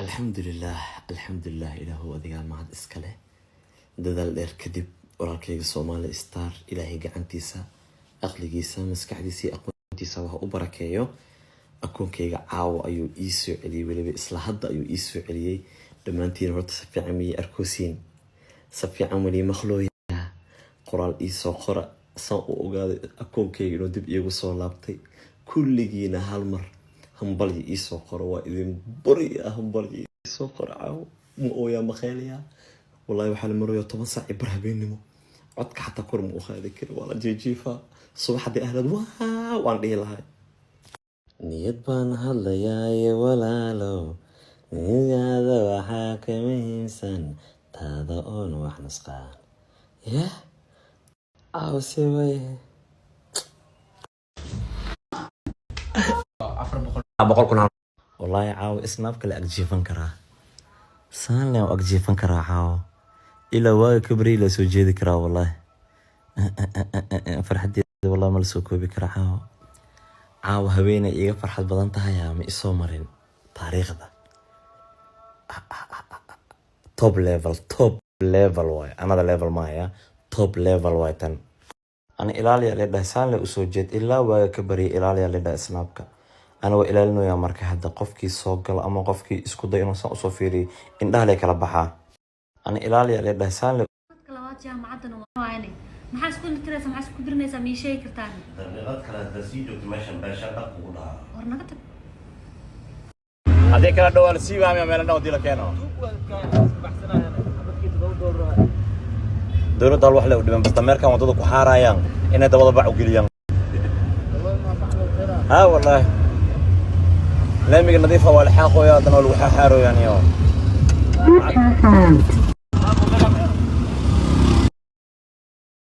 alxamdulilah ilaahu adigaa mahad iskale dadaal dheer kadib walaalkayga Soomaali Star ilaahay gacantiisa aqligiisa maskaxdiisa iyo aqoontiisa waxa u barakeeyo akoonkayga caawa ayuu ii soo celiyay waliba isla hadda ayuu ii soo celiyay dhamaantiin horta si fiican miyay arkoosiin si fiican wali makhlooya qoraal ii soo qora san u ogaaday akoonkayga inuu dib iigu soo laabtay kulligiina hal mar hambalyi ii soo qoro waa idin bariya hambalyi ii soo qoro caawa ma ooyaa maqeelaya والله waxaa la marayo 10 saac bar habeenimo codka xataa kor ma u qaadi karo wala jiifa subaxdii ahlad waan dhihi lahay niyad baan hadlayaa walaalo niyada waxa ka muhiimsan taada oon wax nasqaan ya awsi way والله caaw isnaab kale agjiifan karaa saan leh agjiifan karaa caaw إلا واقع كبري لا سوجيدي كرا والله فرحتي والله ما لسوكو بكرا عاو هوينا إيغا فرحت بدنتها يا مي إسو مرين تاريخ ده توب ليفل واي أنا ده ليفل مايا توب ليفل واي تن أنا إلاليا لده سان لي أسوجيد إلا واقع كبري إلاليا لده إسنابك أنا وإلالينو يا مركا هدا قفكي سوقل أما قفكي إسكو داينو سان أسوفيري إن ده ليك لبحا أنا إلالي على دهسان كلامات يا معدن وعيني ما حاس كل ترى ما حاس كدرنا سامي شيء كرتاني دقيقات كلا تسيج وتمشي باشا بقولها ورنا كتب هذيك لا دوال سيبا ما مالنا ودي لك انا دولة دال وحده ودي بس أمريكا وضدوا كحارايان إن ده وضع بعو قليان ها والله لا يمكن نضيفها ولا حاقه يا دنا ولا حارو يعني